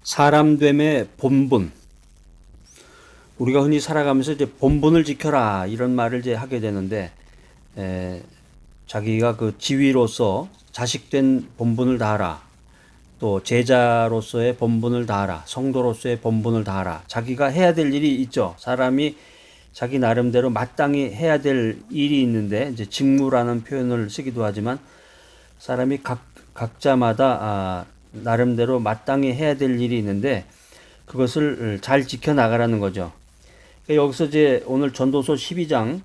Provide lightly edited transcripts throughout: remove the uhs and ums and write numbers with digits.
사람됨의 본분. 우리가 흔히 살아가면서 이제 본분을 지켜라 이런 말을 이제 하게 되는데, 자기가 그 지위로서 자식된 본분을 다하라. 또 제자로서의 본분을 다하라. 성도로서의 본분을 다하라. 자기가 해야 될 일이 있죠. 사람이 자기 나름대로 마땅히 해야 될 일이 있는데, 이제 직무라는 표현을 쓰기도 하지만, 사람이 각자마다 나름대로 마땅히 해야 될 일이 있는데, 그것을 잘 지켜나가라는 거죠. 여기서 이제 오늘 전도서 12장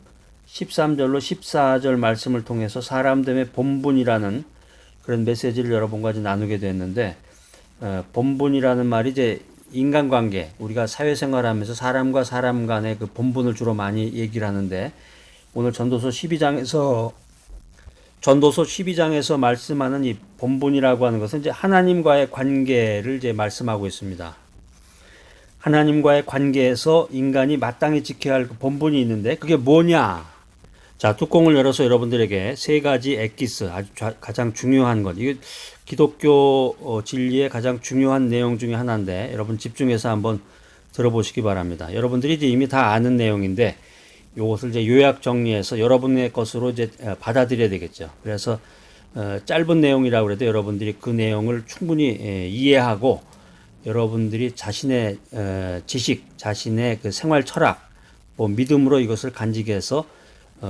13절로 14절 말씀을 통해서 사람됨의 본분이라는 그런 메시지를 여러분과 이제 나누게 됐는데, 본분이라는 말이 이제 인간관계, 우리가 사회생활하면서 사람과 사람 간의 그 본분을 주로 많이 얘기를 하는데, 오늘 전도서 12장에서 말씀하는 이 본분이라고 하는 것은 이제 하나님과의 관계를 이제 말씀하고 있습니다. 하나님과의 관계에서 인간이 마땅히 지켜야 할 그 본분이 있는데, 그게 뭐냐? 자, 뚜껑을 열어서 여러분들에게 세 가지 엑기스, 아주 가장 중요한 것, 이게 기독교 진리의 가장 중요한 내용 중에 하나인데, 여러분 집중해서 한번 들어보시기 바랍니다. 여러분들이 이제 이미 다 아는 내용인데, 이것을 이제 요약 정리해서 여러분의 것으로 이제 받아들여야 되겠죠. 그래서 짧은 내용이라고 해도 여러분들이 그 내용을 충분히 이해하고, 여러분들이 자신의 지식, 자신의 그 생활 철학, 뭐 믿음으로 이것을 간직해서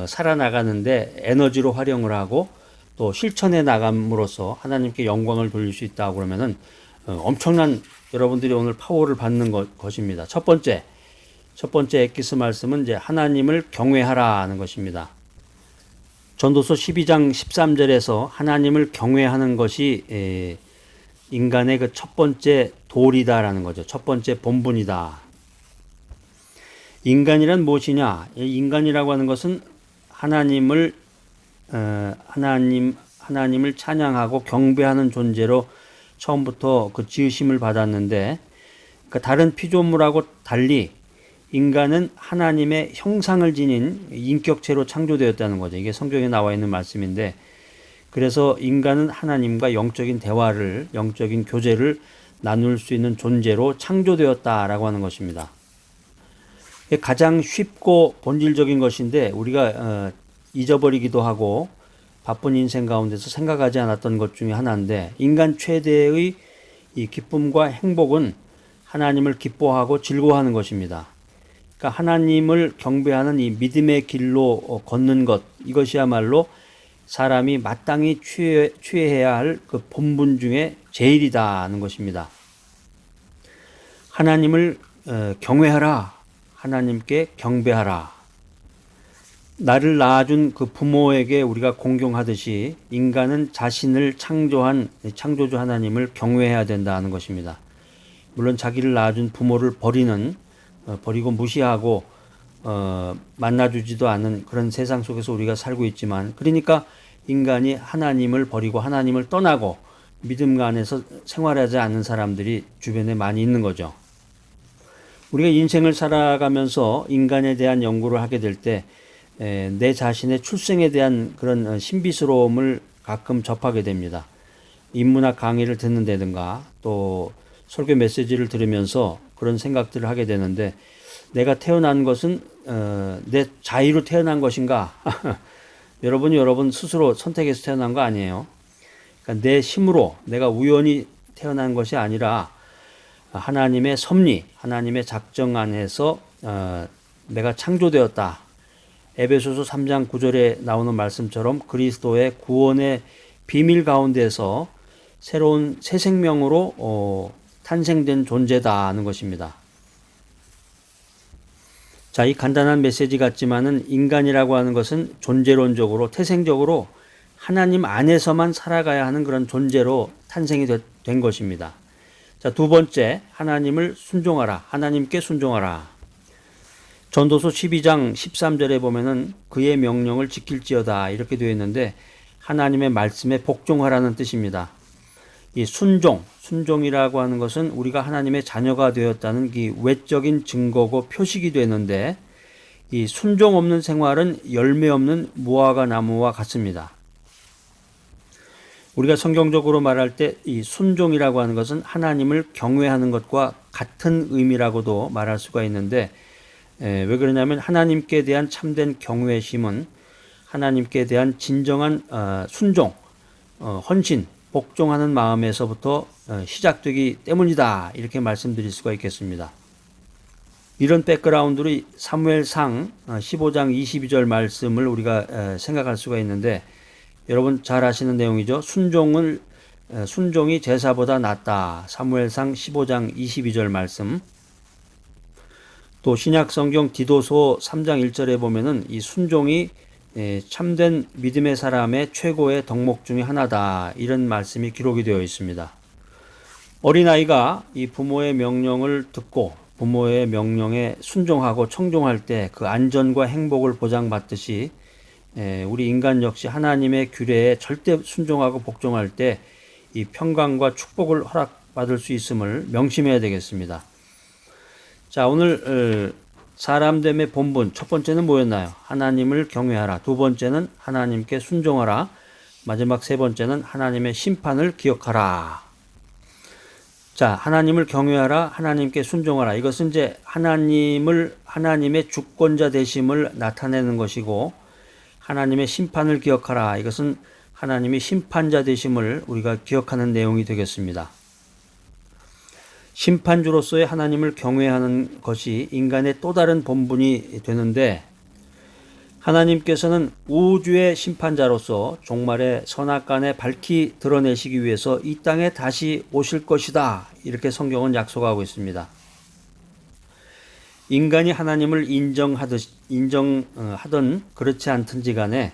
살아나가는데 에너지로 활용을 하고, 또 실천해 나감으로써 하나님께 영광을 돌릴 수 있다고 그러면은 엄청난 여러분들이 오늘 파워를 받는 것입니다. 첫 번째 엑기스 말씀은 이제 하나님을 경외하라는 것입니다. 전도서 12장 13절에서 하나님을 경외하는 것이 인간의 그 첫 번째 도리다라는 거죠. 첫 번째 본분이다. 인간이란 무엇이냐? 인간이라고 하는 것은 하나님을 찬양하고 경배하는 존재로 처음부터 그 지으심을 받았는데, 그 다른 피조물하고 달리 인간은 하나님의 형상을 지닌 인격체로 창조되었다는 거죠. 이게 성경에 나와 있는 말씀인데, 그래서 인간은 하나님과 영적인 대화를, 영적인 교제를 나눌 수 있는 존재로 창조되었다라고 하는 것입니다. 가장 쉽고 본질적인 것인데, 우리가 잊어버리기도 하고 바쁜 인생 가운데서 생각하지 않았던 것 중에 하나인데, 인간 최대의 이 기쁨과 행복은 하나님을 기뻐하고 즐거워하는 것입니다. 그러니까 하나님을 경배하는 이 믿음의 길로 걷는 것, 이것이야말로 사람이 마땅히 취해야 할 그 본분 중에 제일이다는 것입니다. 하나님을 경외하라. 하나님께 경배하라. 나를 낳아준 그 부모에게 우리가 공경하듯이 인간은 자신을 창조한 창조주 하나님을 경외해야 된다는 것입니다. 물론 자기를 낳아준 부모를 버리고 무시하고 만나주지도 않는 그런 세상 속에서 우리가 살고 있지만, 그러니까 인간이 하나님을 버리고 하나님을 떠나고 믿음 안에서 생활하지 않는 사람들이 주변에 많이 있는 거죠. 우리가 인생을 살아가면서 인간에 대한 연구를 하게 될 때 내 자신의 출생에 대한 그런 신비스러움을 가끔 접하게 됩니다. 인문학 강의를 듣는다든가 또 설교 메시지를 들으면서 그런 생각들을 하게 되는데, 내가 태어난 것은 내 자의로 태어난 것인가? 여러분 스스로 선택해서 태어난 거 아니에요. 그러니까 내 힘으로, 내가 우연히 태어난 것이 아니라 하나님의 섭리, 하나님의 작정 안에서 내가 창조되었다. 에베소서 3장 9절에 나오는 말씀처럼 그리스도의 구원의 비밀 가운데서 새로운 새 생명으로 탄생된 존재다 하는 것입니다. 자, 이 간단한 메시지 같지만은 인간이라고 하는 것은 존재론적으로, 태생적으로 하나님 안에서만 살아가야 하는 그런 존재로 탄생이 된 것입니다. 자, 두 번째, 하나님을 순종하라. 하나님께 순종하라. 전도서 12장 13절에 보면은 그의 명령을 지킬지어다 이렇게 되어 있는데, 하나님의 말씀에 복종하라는 뜻입니다. 이 순종이라고 하는 것은 우리가 하나님의 자녀가 되었다는 이 외적인 증거고 표식이 되는데, 이 순종 없는 생활은 열매 없는 무화과 나무와 같습니다. 우리가 성경적으로 말할 때 이 순종이라고 하는 것은 하나님을 경외하는 것과 같은 의미라고도 말할 수가 있는데, 왜 그러냐면 하나님께 대한 참된 경외심은 하나님께 대한 진정한 순종, 헌신, 복종하는 마음에서부터 시작되기 때문이다, 이렇게 말씀드릴 수가 있겠습니다. 이런 백그라운드로 사무엘상 15장 22절 말씀을 우리가 생각할 수가 있는데, 여러분 잘 아시는 내용이죠. 순종이 제사보다 낫다. 사무엘상 15장 22절 말씀. 또 신약 성경 디도서 3장 1절에 보면은 이 순종이 참된 믿음의 사람의 최고의 덕목 중에 하나다, 이런 말씀이 기록이 되어 있습니다. 어린아이가 이 부모의 명령을 듣고 부모의 명령에 순종하고 청종할 때 그 안전과 행복을 보장받듯이 우리 인간 역시 하나님의 규례에 절대 순종하고 복종할 때 이 평강과 축복을 허락받을 수 있음을 명심해야 되겠습니다. 자, 오늘 사람됨의 본분, 첫 번째는 뭐였나요? 하나님을 경외하라. 두 번째는 하나님께 순종하라. 마지막 세 번째는 하나님의 심판을 기억하라. 자, 하나님을 경외하라, 하나님께 순종하라. 이것은 이제 하나님의 주권자 되심을 나타내는 것이고, 하나님의 심판을 기억하라. 이것은 하나님이 심판자 되심을 우리가 기억하는 내용이 되겠습니다. 심판주로서의 하나님을 경외하는 것이 인간의 또 다른 본분이 되는데, 하나님께서는 우주의 심판자로서 종말의 선악간에 밝히 드러내시기 위해서 이 땅에 다시 오실 것이다, 이렇게 성경은 약속하고 있습니다. 인간이 하나님을 인정하든 그렇지 않든지 간에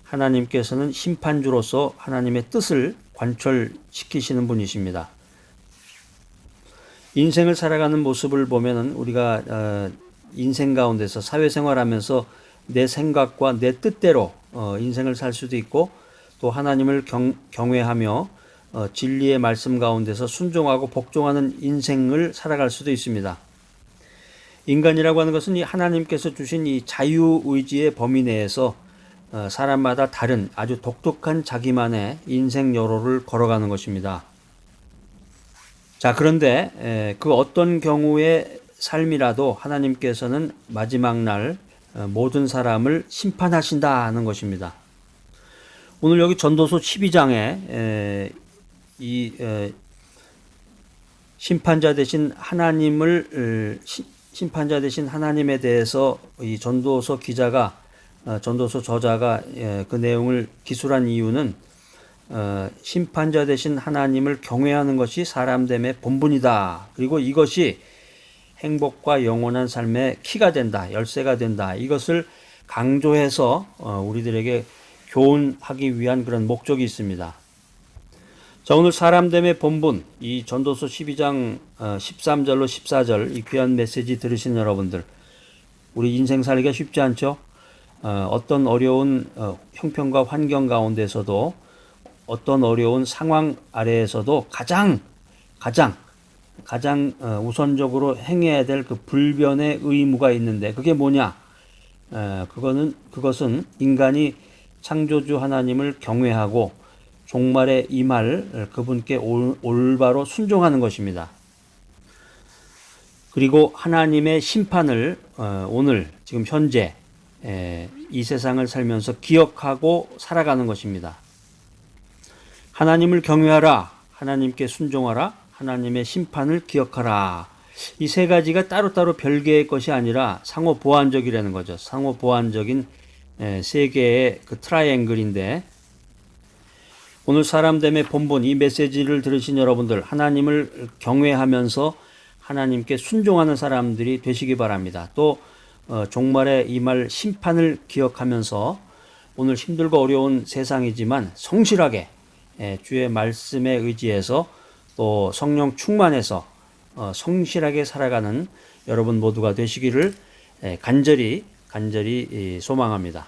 하나님께서는 심판주로서 하나님의 뜻을 관철시키시는 분이십니다. 인생을 살아가는 모습을 보면은 우리가 인생 가운데서 사회생활하면서 내 생각과 내 뜻대로 인생을 살 수도 있고, 또 하나님을 경외하며 진리의 말씀 가운데서 순종하고 복종하는 인생을 살아갈 수도 있습니다. 인간이라고 하는 것은 이 하나님께서 주신 이 자유의지의 범위 내에서 사람마다 다른 아주 독특한 자기만의 인생 여로를 걸어가는 것입니다. 자, 그런데 그 어떤 경우의 삶이라도 하나님께서는 마지막 날 모든 사람을 심판하신다는 것입니다. 오늘 여기 전도서 12장에 이 심판자 되신 하나님에 대해서 이 전도서 저자가 그 내용을 기술한 이유는 심판자 되신 하나님을 경외하는 것이 사람됨의 본분이다. 그리고 이것이 행복과 영원한 삶의 키가 된다, 열쇠가 된다. 이것을 강조해서 우리들에게 교훈하기 위한 그런 목적이 있습니다. 자, 오늘 사람됨의 본분, 이 전도서 12장 13절로 14절 이 귀한 메시지 들으신 여러분들, 우리 인생 살기가 쉽지 않죠? 어떤 어려운 형편과 환경 가운데서도, 어떤 어려운 상황 아래에서도 가장 우선적으로 행해야 될 그 불변의 의무가 있는데, 그게 뭐냐? 그것은 인간이 창조주 하나님을 경외하고 종말에 임할 그분께 올바로 순종하는 것입니다. 그리고 하나님의 심판을 오늘 지금 현재 이 세상을 살면서 기억하고 살아가는 것입니다. 하나님을 경외하라, 하나님께 순종하라, 하나님의 심판을 기억하라. 이 세 가지가 따로따로 별개의 것이 아니라 상호 보완적이라는 거죠. 상호 보완적인 세 개의 그 트라이앵글인데, 오늘 사람됨의 본분, 이 메시지를 들으신 여러분들, 하나님을 경외하면서 하나님께 순종하는 사람들이 되시기 바랍니다. 또 종말에 임할 심판을 기억하면서 오늘 힘들고 어려운 세상이지만 성실하게 주의 말씀에 의지해서 또 성령 충만해서 성실하게 살아가는 여러분 모두가 되시기를 간절히 소망합니다.